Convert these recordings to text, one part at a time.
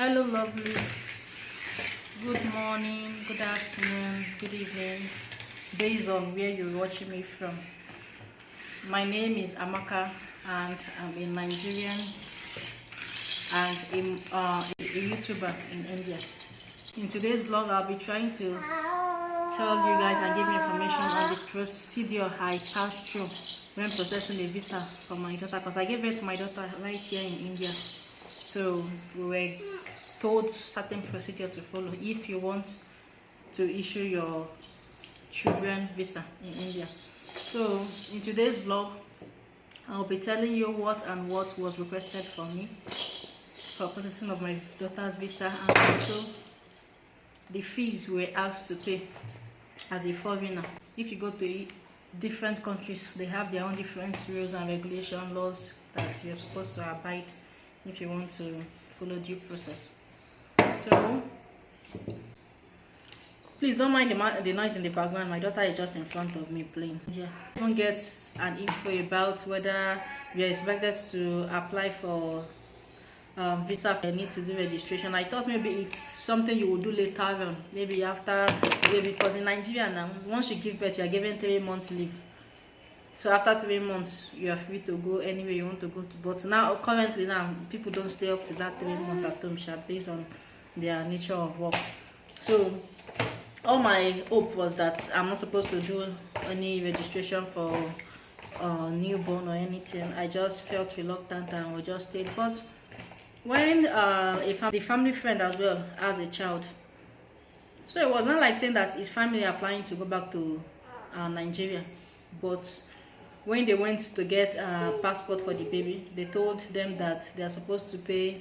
Hello, lovely. Good morning, good afternoon, good evening, based on where you're watching me from. My name is Amaka, and I'm a Nigerian and a YouTuber in India. In today's vlog, I'll be trying to tell you guys and give you information on the procedure I passed through when processing a visa for my daughter, because I gave birth to my daughter right here in India. So we were told certain procedure to follow if you want to issue your children visa in India. So in today's vlog, I'll be telling you what was requested from me for processing of my daughter's visa, and also the fees we were asked to pay as a foreigner. If you go to different countries, they have their own different rules and regulation laws that you're supposed to abide if you want to follow due process. So please don't mind the noise in the background. My daughter is just in front of me playing. Yeah, everyone gets an info about whether we are expected to apply for visa. I need to do registration. I thought maybe it's something you will do later on, maybe after, because in Nigeria now, once you give birth, you are given 3 months leave. So after 3 months, you are free to go anywhere you want to go to. But now, currently now, people don't stay up to that 3 months at home, based on their nature of work. So all my hope was that I'm not supposed to do any registration for newborn or anything. I just felt reluctant and we just stayed. But when the family friend as well has a child, so it was not like saying that his family are planning to go back to Nigeria, but when they went to get a passport for the baby, they told them that they are supposed to pay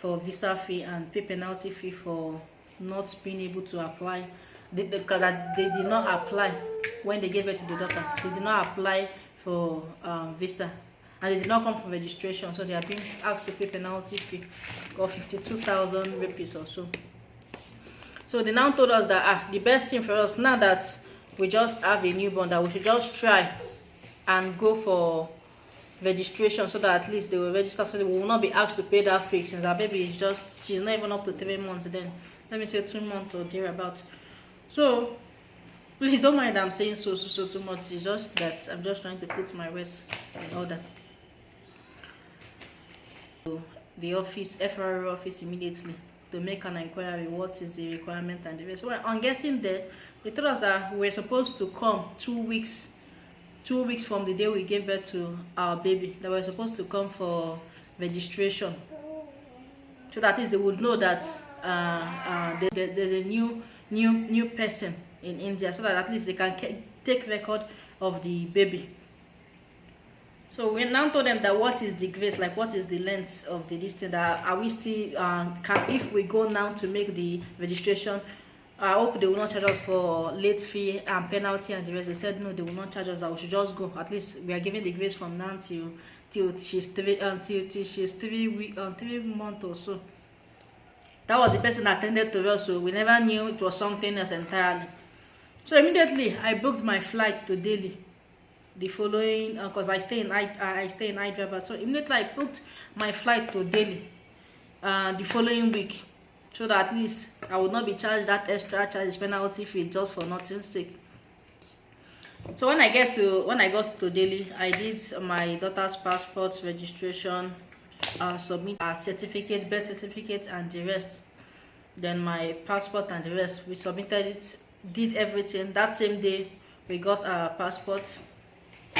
for visa fee and pay penalty fee for not being able to apply. They did not apply when they gave it to the daughter. They did not apply for visa, and they did not come for registration, so they are being asked to pay penalty fee of 52,000 rupees or so. So they now told us that the best thing for us now that we just have a newborn, that we should just try and go for registration, so that at least they will register, so they will not be asked to pay that fee, since our baby is just, she's not even up to 3 months then. Let me say 2 months or thereabout. So please don't mind I'm saying so too much. It's just that I'm just trying to put my words in order. So the office, FRA office, immediately to make an inquiry what is the requirement and the rest. So on getting there, they told us that we were supposed to come 2 weeks from the day we gave birth to our baby, that we're supposed to come for registration, so that at least they would know that there's a new person in India, so that at least they can take record of the baby. So we now told them that what is the grace, like what is the length of the distance, that are we still if we go now to make the registration, I hope they will not charge us for late fee and penalty and the rest. They said no, they will not charge us, that we should just go. At least we are giving the grace from now till she's 3 months or so. That was the person that attended to us, so we never knew it was something else entirely. So immediately I booked my flight to Delhi the following, because I stay in Hyderabad. So immediately I booked my flight to Delhi the following week, so that at least I would not be charged that extra charge penalty fee just for nothing's sake. So when I got to Delhi, I did my daughter's passport registration, submit a certificate, birth certificate and the rest. Then my passport and the rest, we submitted it, did everything. That same day we got our passport.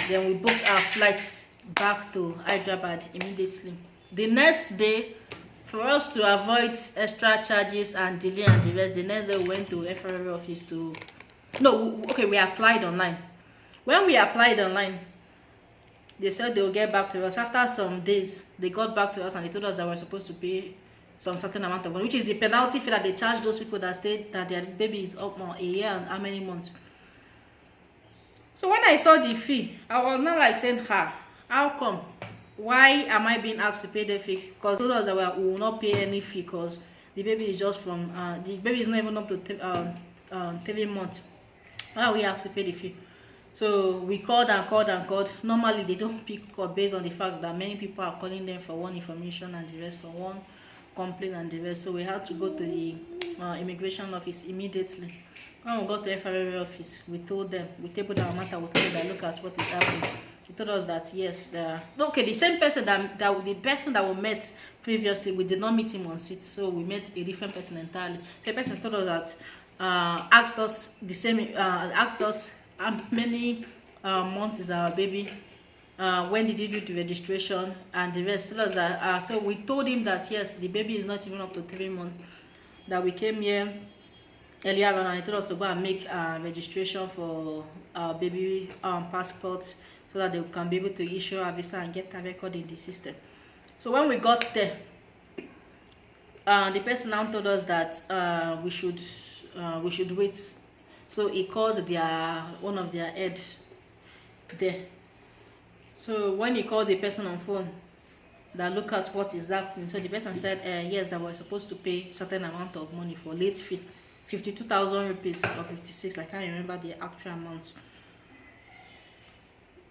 Then we booked our flights back to Hyderabad immediately. The next day, for us to avoid extra charges and delay and the rest, the next day we went to FRA office to, we applied online. When we applied online, they said they will get back to us. After some days, they got back to us and they told us that we're supposed to pay some certain amount of money, which is the penalty fee that they charge those people that stayed, that their baby is up on a year and how many months. So when I saw the fee, I was not like saying, how come? Why am I being asked to pay the fee? Because they told us that we will not pay any fee because the baby is just from, the baby is not even up to 3 months. Why are we asked to pay the fee? So we called and called. Normally they don't pick up based on the fact that many people are calling them for one information and the rest for one complaint and the rest. So we had to go to the immigration office immediately. When we got to FRA office, we told them, we tabled our matter, we told them, look at what is happening. He told us that yes, the same person the person that we met previously, we did not meet him on seat, so we met a different person entirely. So the person told us that asked us how many months is our baby, when did he do the registration and the rest. Told us that so we told him that yes, the baby is not even up to 3 months, that we came here earlier on and he told us to go and make registration for our baby passport, so that they can be able to issue a visa and get a record in the system. So when we got there, the person now told us that we should wait. So he called one of their head there. So when he called the person on phone, that look at what is happening, so the person said yes, that we're supposed to pay certain amount of money for late fee, 52,000 rupees or 56, I can't remember the actual amount.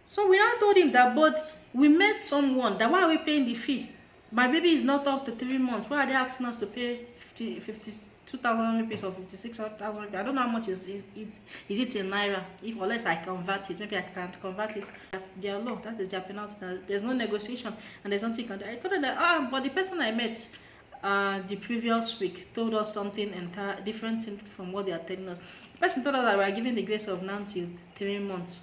So we now told him that, but we met someone, that why are we paying the fee? My baby is not up to 3 months. Why are they asking us to pay 52,000 rupees or 56,000 rupees? I don't know how much is it in naira. If unless I convert it, maybe I can convert it. Their law, that is their penalty. There's no negotiation and there's nothing you can do. I told her that but the person I met the previous week told us something entirely different from what they are telling us. The person told us that we are giving the grace of now till 3 months.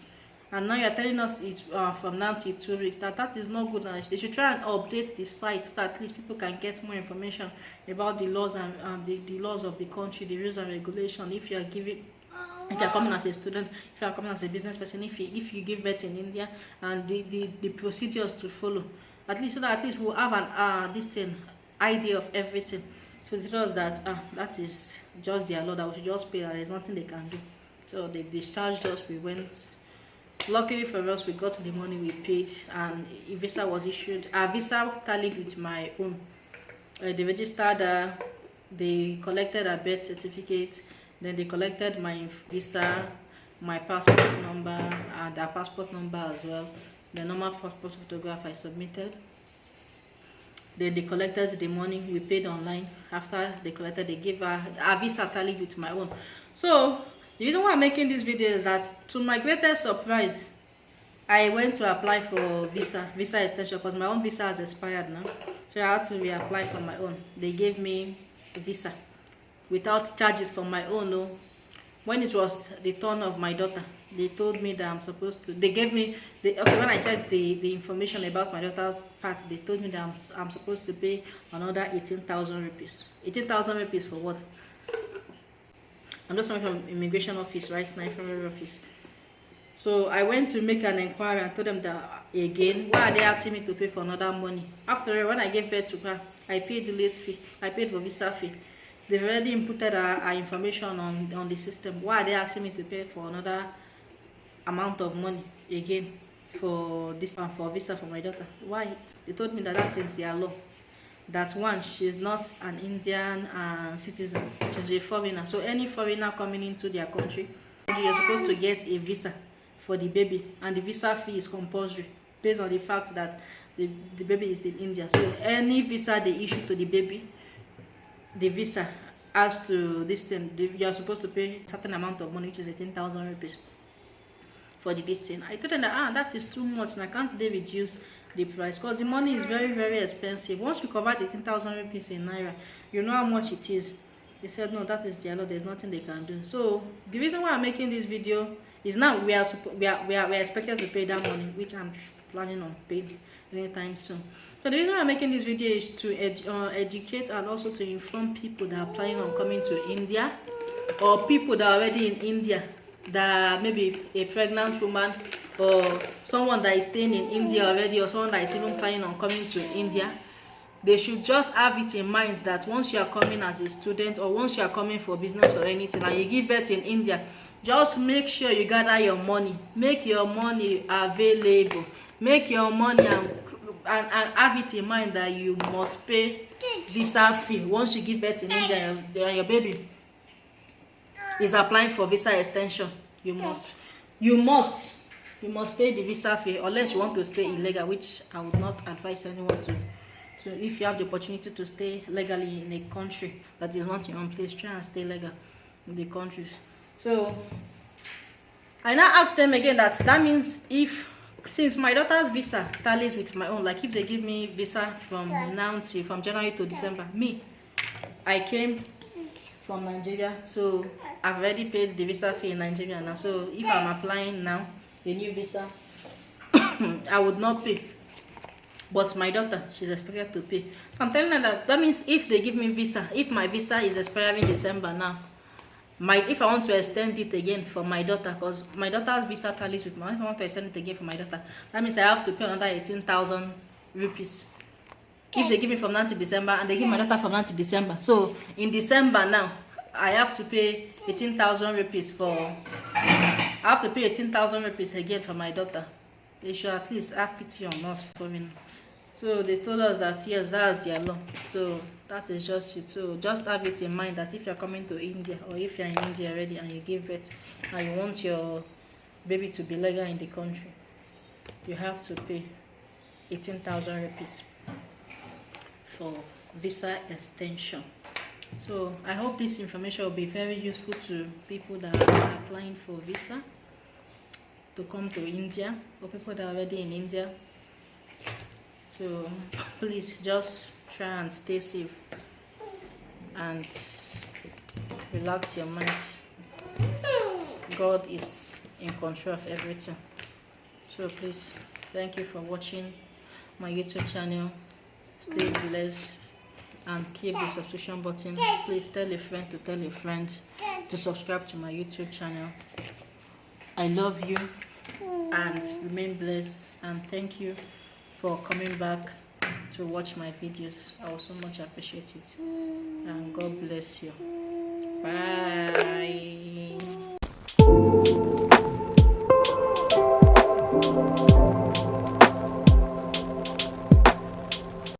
And now you're telling us it's from now to 2 weeks. That is not good. They should try and update the site so that at least people can get more information about the laws and the laws of the country, the rules and regulations. If you are coming as a student, if you are coming as a business person, if you give birth in India, and the procedures to follow, at least so that at least we'll have an idea of everything. So they told us that that is just their law, that we should just pay, that there's nothing they can do. So they discharged us. We went. Luckily for us, we got the money we paid, and a visa was issued. Our visa tallied with my own. They registered, they collected a birth certificate, then they collected my visa, my passport number, and our passport number as well. The normal passport photograph I submitted. Then they collected the money we paid online. After they collected, they gave our visa tallied with my own. So the reason why I'm making this video is that, to my greatest surprise, I went to apply for visa extension because my own visa has expired now. So I had to reapply for my own. They gave me a visa without charges for my own. No. When it was the turn of my daughter, they told me that I'm supposed to. They gave me when I checked the information about my daughter's part, they told me that I'm supposed to pay another 18,000 rupees. 18,000 rupees for what? I'm just coming from immigration office right now, from office. So I went to make an inquiry and told them that again, why are they asking me to pay for another money? After all, when I gave birth to her, I paid the late fee, I paid for visa fee. They've already inputted our information on the system. Why are they asking me to pay for another amount of money again for this for visa for my daughter? Why? They told me that that is their law. That one, she's not an Indian citizen, she's a foreigner. So any foreigner coming into their country, you're supposed to get a visa for the baby, and the visa fee is compulsory based on the fact that the baby is in India. So any visa they issue to the baby, the visa has to this thing, you're supposed to pay a certain amount of money, which is 18,000 rupees for the this thing. I told them that that is too much, and I can't they reduce the price, because the money is very, very expensive. Once you convert 18,000 rupees in naira, you know how much it is. They said no, that is their law, there's nothing they can do. So the reason why I'm making this video is now we are expected to pay that money, which I'm planning on paying anytime soon. So the reason why I'm making this video is to educate and also to inform people that are planning on coming to India, or people that are already in India, that maybe a pregnant woman or someone that is staying in India already, or someone that is even planning on coming to India. They should just have it in mind that once you are coming as a student, or once you are coming for business or anything, and you give birth in India, just make sure you gather your money, make your money available, make your money and have it in mind that you must pay visa fee once you give birth in India and your baby is applying for visa extension. You must pay the visa fee, unless you want to stay illegal, which I would not advise anyone to So if you have the opportunity to stay legally in a country that is not your own place, try and stay legal in the countries. So I now asked them again that means if, since my daughter's visa tallies with my own, like if they give me visa from now till from January to December, I came from Nigeria, so I've already paid the visa fee in Nigeria now. So if I'm applying now a new visa, I would not pay. But my daughter, she's expected to pay. So I'm telling her that means if they give me visa, if my visa is expiring December now, if I want to extend it again for my daughter, because my daughter's visa tallies with mine, if I want to extend it again for my daughter, that means I have to pay another 18,000 rupees. If they give me from now to December and they give my daughter from now to December, so in December now I have to pay 18,000 rupees for. I have to pay 18,000 rupees again for my daughter. They should at least have pity on us for me. So they told us that yes, that's their law. So that is just it. So just have it in mind that if you're coming to India, or if you're in India already and you give birth and you want your baby to be legal in the country, you have to pay 18,000 rupees for visa extension. So I hope this information will be very useful to people that are applying for visa to come to India, or people that are already in India. So please just try and stay safe and relax your mind. God is in control of everything. So please, thank you for watching my YouTube channel. Stay blessed and keep the subscription button. Please tell a friend to tell a friend to subscribe to my YouTube channel. I love you and remain blessed, and thank you for coming back to watch my videos. I will so much appreciate it, and God bless you. Bye.